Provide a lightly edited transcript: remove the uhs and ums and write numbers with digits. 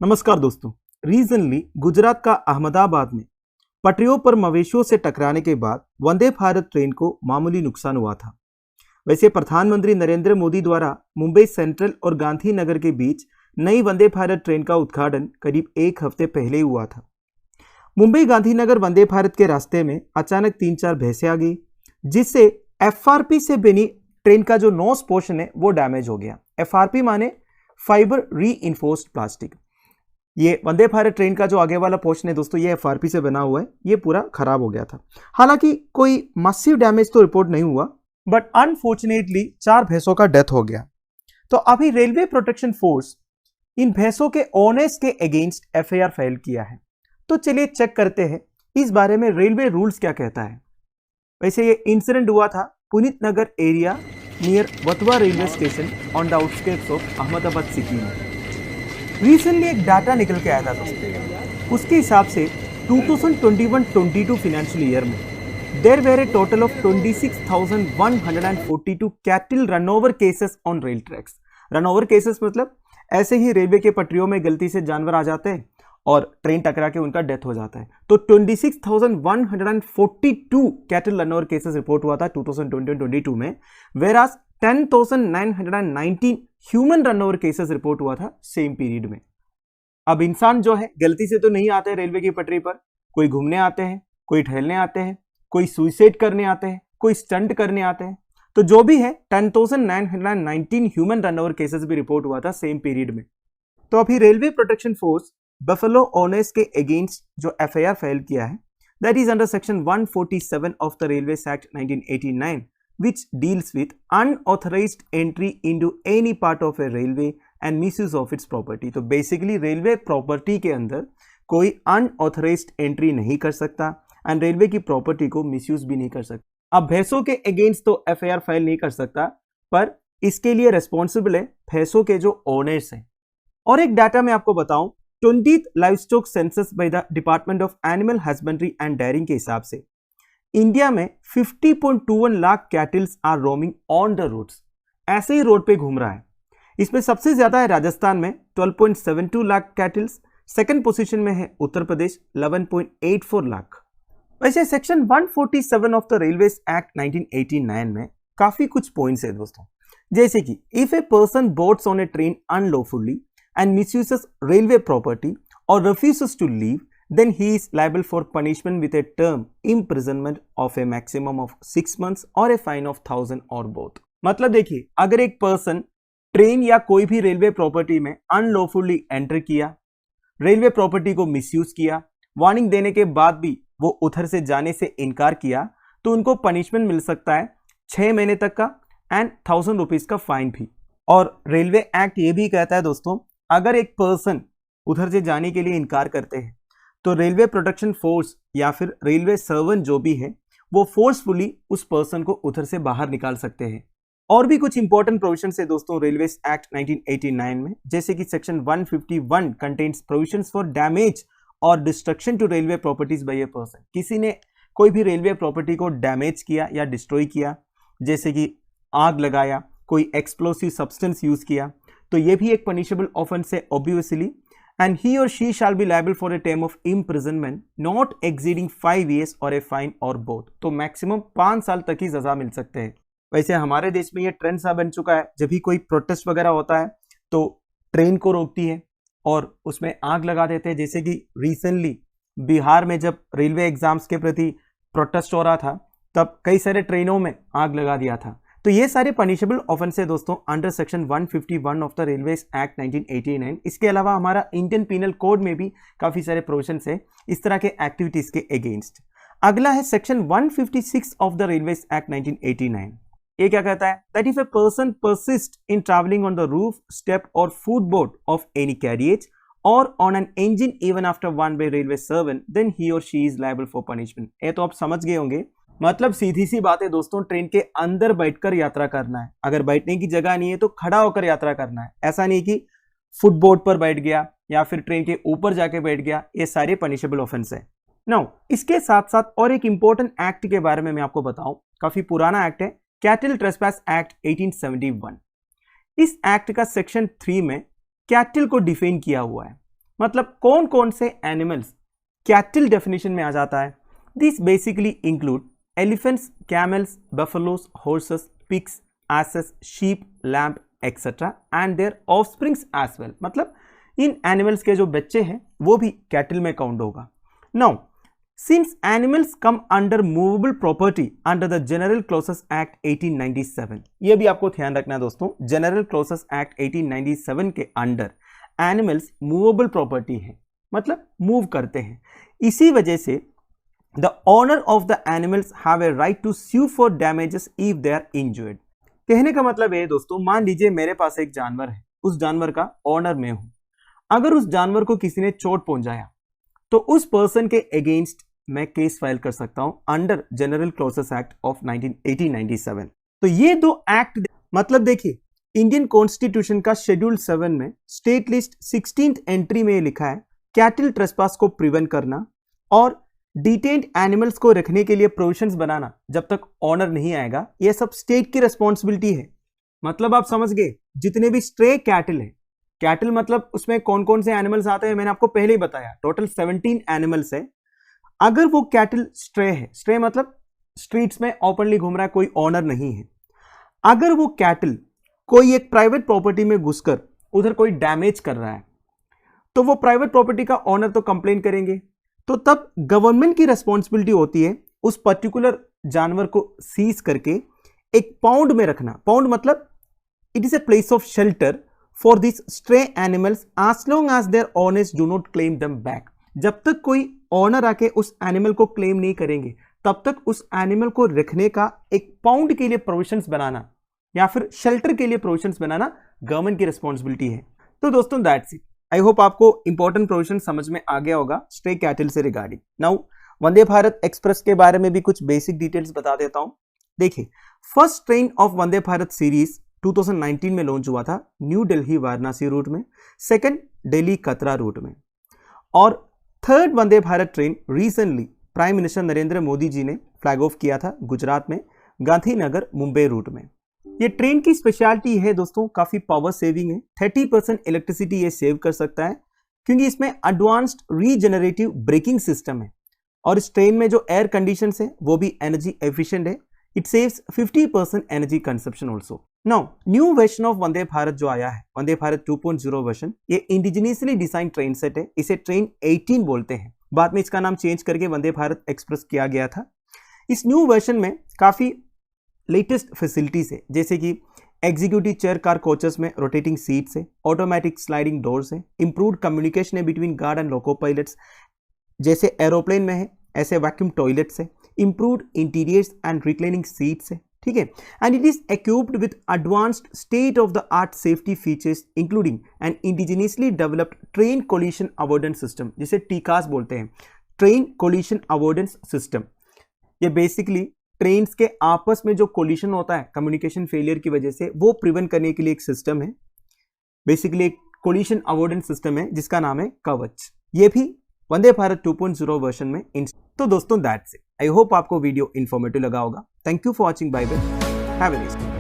नमस्कार दोस्तों। रीसेंटली गुजरात का अहमदाबाद में पटरियों पर मवेशियों से टकराने के बाद वंदे भारत ट्रेन को मामूली नुकसान हुआ था। वैसे प्रधानमंत्री नरेंद्र मोदी द्वारा मुंबई सेंट्रल और गांधीनगर के बीच नई वंदे भारत ट्रेन का उद्घाटन करीब एक हफ्ते पहले ही हुआ था। मुंबई गांधीनगर वंदे भारत के रास्ते में अचानक 3-4 भैंसें आ गई, जिससे एफआरपी से बनी ट्रेन का जो नोज पोर्शन है वो डैमेज हो गया। एफआरपी माने फाइबर रीइंफोर्स्ड प्लास्टिक। ये वंदे भारत ट्रेन का जो आगे वाला पोर्शन है दोस्तों, ये एफआरपी से बना हुआ है, ये पूरा खराब हो गया था। हालांकि कोई मसिव डैमेज तो रिपोर्ट नहीं हुआ, बट अनफॉर्चुनेटली 4 भैंसों का डेथ हो गया। तो अभी रेलवे प्रोटेक्शन फोर्स इन भैंसों के ओनर्स के अगेंस्ट एफआईआर फाइल किया है। तो चलिए चेक करते हैं इस बारे में रेलवे रूल्स क्या कहता है। वैसे ये इंसिडेंट हुआ था Puneet Nagar area near Vatva railway station on the outskirts of Ahmedabad city में। रिसेंटली एक डाटा निकल के आया था दोस्तों, उसके हिसाब से 2021-22 फाइनेंशियल ईयर में there were a total of 26,142 cattle run over cases on rail tracks. Run over cases मतलब ऐसे ही रेलवे के पटरियों में गलती से जानवर आ जाते हैं और ट्रेन टकरा के उनका डेथ हो जाता है। तो 26,142 कैटल रनओवर केसेस रिपोर्ट हुआ था 2020-22 में, वेराज 10,919 ह्यूमन रनओवर केसेस रिपोर्ट हुआ था सेम पीरियड में। अब इंसान जो है गलती से तो नहीं आते रेलवे की पटरी पर, कोई घूमने आते हैं, कोई टहलने आते हैं, कोई सुइसाइड करने आते हैं, कोई स्टंट करने आते हैं। तो जो भी है 10,919 ह्यूमन रनओवर केसेस भी रिपोर्ट हुआ था सेम पीरियड में। तो अभी railway protection force buffalo owners के अगेंस्ट जो एफआईआर फाइल किया है, that is under section 147 of the railways act 1989, which deals with unauthorized entry into any part of a railway and misuse of its property। तो basically railway property के अंदर कोई unauthorised entry नहीं कर सकता and railway की property को misuse भी नहीं कर सकता। अब भैंसों के अगेंस्ट तो एफआईआर फाइल नहीं कर सकता, पर इसके लिए रेस्पॉन्सिबल है भैंसों के जो ओनर्स हैं। और एक डाटा मैं आपको बताऊं, 20th livestock census by the department of animal husbandry and dairying के हिसाब से इंडिया में 50.21 lakh cattles are roaming on the roads. ऐसे ही रोड पे घूम रहा है। इसमें सबसे ज्यादा है राजस्थान में 12.72 लाख कैटल्स, सेकंड पोजीशन में है उत्तर प्रदेश 11.84 लाख। वैसे section 147 of the railways act 1989 में काफी कुछ पॉइंट्स है दोस्तों, जैसे कि if a person boards on a train unlawfully and misuses railway property और refuses to leave, then he is liable for punishment with a term imprisonment of a maximum of 6 months or a fine of 1,000 or both। मतलब देखिए, अगर एक person train या कोई भी railway property में unlawfully enter किया, रेलवे प्रॉपर्टी को मिसयूज किया, वार्निंग देने के बाद भी वो उधर से जाने से इनकार किया, तो उनको पनिशमेंट मिल सकता है 6 महीने तक का एंड 1,000 रुपीज का फाइन भी। और रेलवे एक्ट ये भी कहता है दोस्तों, अगर एक पर्सन उधर से जाने के लिए इनकार करते हैं तो रेलवे प्रोटेक्शन फोर्स या फिर रेलवे सर्वेंट जो भी है वो फोर्सफुली उस पर्सन को उधर से बाहर निकाल सकते हैं। और भी कुछ इंपॉर्टेंट प्रोविजंस है दोस्तों रेलवेज एक्ट 1989 में, जैसे कि section 151 contains provisions for damage और destruction to railway properties by a person. किसी ने कोई भी रेलवे प्रॉपर्टी को डैमेज किया या डिस्ट्रॉय किया, जैसे कि आग लगाया, कोई एक्सप्लोसिव सब्सटेंस यूज किया, तो ये भी एक पनिशेबल ऑफेंस है obviously, and he or she shall be liable for a term of imprisonment not exceeding 5 years or a fine or both। तो मैक्सिमम 5 साल तक ही सजा मिल सकते हैं। वैसे हमारे देश में ये ट्रेंड सा बन चुका है, जब भी कोई प्रोटेस्ट वगैरह होता है तो ट्रेन को रोकती है और उसमें आग लगा देते हैं। जैसे कि रिसेंटली बिहार में जब रेलवे एग्जाम्स के प्रति प्रोटेस्ट हो रहा था, तब कई सारे ट्रेनों में आग लगा दिया था। तो ये सारे पनिशेबल ऑफेंस है दोस्तों under section 151 of the railways act 1989। इसके अलावा हमारा इंडियन पीनल कोड में भी काफी सारे प्रोविजंस है इस तरह के एक्टिविटीज के अगेंस्ट। अगला है section 156 of the railways act 1989। ये क्या कहता है, that if a person persist in travelling on the roof, step और फुटबोर्ड ऑफ एनी कैरियज और on an engine even after one by railway servant, then he और she is liable for punishment. ये तो आप समझ गए होंगे, मतलब सीधी सी बात है दोस्तों, ट्रेन के अंदर बैठकर यात्रा करना है। अगर बैठने की जगह नहीं है तो खड़ा होकर यात्रा करना है। ऐसा नहीं कि फुटबोर्ड पर बैठ गया या फिर ट्रेन के ऊपर जाके बैठ गया। ये सारे पनिशेबल ऑफेंस है। नाउ इसके साथ साथ और एक इंपॉर्टेंट एक्ट के बारे में मैं आपको बताऊं, काफी पुराना एक्ट है, कैटल ट्रेसपैस एक्ट 1871। इस एक्ट का सेक्शन 3 में कैटल को डिफाइन किया हुआ है। मतलब कौन कौन से एनिमल्स कैटल डेफिनेशन में आ जाता है? This basically include elephants, camels, buffaloes, horses, pigs, asses, sheep, lamb etcetera and their offsprings as well. मतलब इन एनिमल्स के जो बच्चे हैं वो भी कैटल में काउंट होगा। Now since animals come under movable property under the general clauses act 1897, ये भी आपको ध्यान रखना है दोस्तों, जनरल क्लॉसेस एक्ट 1897 के अंडर एनिमल्स मूवेबल प्रॉपर्टी है, मतलब मूव करते हैं। इसी वजह से the owner of the animals have a right to sue for damages if they are injured. कहने का मतलब है दोस्तों, मान लीजिए मेरे पास एक जानवर है, उस जानवर का ओनर मैं हूं। अगर उस जानवर को किसी ने चोट पहुंचाया तो उस पर्सन के अगेंस्ट मैं केस फाइल कर सकता हूं under general clauses act of 1897। तो ये दो एक्ट, मतलब देखिए इंडियन कॉन्स्टिट्यूशन का शेड्यूल 7 में स्टेट लिस्ट 16th एंट्री में लिखा है कैटल ट्रेसपास को प्रिवेंट करना और डिटेन्ड एनिमल्स को रखने के लिए प्रोविजंस बनाना जब तक ऑनर नहीं आएगा, यह सब स्टेट की रिस्पॉन्सिबिलिटी है। मतलब आप समझ गए, जितने भी स्ट्रे कैटल है, कैटल मतलब उसमें कौन कौन से एनिमल्स आते हैं मैंने आपको पहले ही बताया, टोटल 17 एनिमल्स है। अगर वो कैटल स्ट्रे है, स्ट्रे मतलब स्ट्रीट्स में ओपनली घूम रहा है, कोई ऑनर नहीं है, अगर वो कैटल कोई एक प्राइवेट प्रॉपर्टी में घुसकर उधर कोई डैमेज कर रहा है तो वो प्राइवेट प्रॉपर्टी का ऑनर तो कंप्लेन करेंगे, तो तब गवर्नमेंट की रेस्पॉन्सिबिलिटी होती है उस पर्टिकुलर जानवर को सीज करके एक पाउंड में रखना। पाउंड मतलब it is a place of shelter for this stray animals as long as their owners do not claim them back. जब तक कोई ऑनर आके उस एनिमल को क्लेम नहीं करेंगे तब तक उस एनिमल को रखने का एक पाउंड के लिए प्रोविजंस बनाना या फिर शेल्टर के लिए प्रोविजंस बनाना गवर्नमेंट की रिस्पॉन्सिबिलिटी है। तो दोस्तों दैट्स इट। आई होप आपको इंपॉर्टेंट प्रोविजन समझ में आ गया होगा स्ट्रे कैटल से regarding. Now Vande Bharat express के बारे में भी कुछ बेसिक डिटेल्स बता देता हूं। देखिए, first train of Vande Bharat series 2019 में लॉन्च हुआ था न्यू दिल्ली वाराणसी रूट में, सेकंड दिल्ली कतरा रूट में, और third Vande Bharat train recently prime minister Narendra Modi ji ने फ्लैग ऑफ किया था गुजरात में गांधीनगर मुंबई रूट में। ये ट्रेन की स्पेशलिटी है दोस्तों, काफी पावर सेविंग है, 30% इलेक्ट्रिसिटी ये सेव कर सकता है क्योंकि इसमें एडवांस्ड रीजनरेटिव ब्रेकिंग सिस्टम है और इस ट्रेन में जो एयर कंडीशंस है वो भी एनर्जी एफिशिएंट है। It saves 50% energy consumption also. Now new version of Vande Bharat जो आया है, वंदे भारत 2.0 वर्जन, ये इंडिजिनियसली डिजाइन ट्रेन सेट है, इसे ट्रेन 18 बोलते हैं। बाद में इसका नाम चेंज करके वंदे भारत एक्सप्रेस किया गया था। इस न्यू वर्जन में काफी लेटेस्ट फैसिलिटीज है, जैसे कि एग्जीक्यूटिव चेयर कार कोचेस में रोटेटिंग सीट्स है, ऑटोमेटिक स्लाइडिंग डोर्स है, इंप्रूव्ड कम्युनिकेशन है between guard and loco pilots, जैसे एरोप्लेन में है ऐसे वैक्यूम टॉयलेट्स है, improved interiors and reclining seats है, ठीक है। And it is equipped with advanced state of the art safety features including an indigenously developed train collision avoidance system, जिसे TCAS बोलते हैं, ट्रेन कोलिशन अवॉइडेंस सिस्टम। ये basically trains के आपस में जो कोलिशन होता है कम्युनिकेशन फेलियर की वजह से, वो प्रिवेंट करने के लिए एक सिस्टम है, बेसिकली एक कोलिशन अवॉइडेंस सिस्टम है जिसका नाम है कवच। ये भी वंदे भारत 2.0 वर्जन में। तो दोस्तों दैट्स इट। आई होप आपको वीडियो इन्फॉर्मेटिव लगा होगा। Thank you for watching. Bye bye, have a nice day.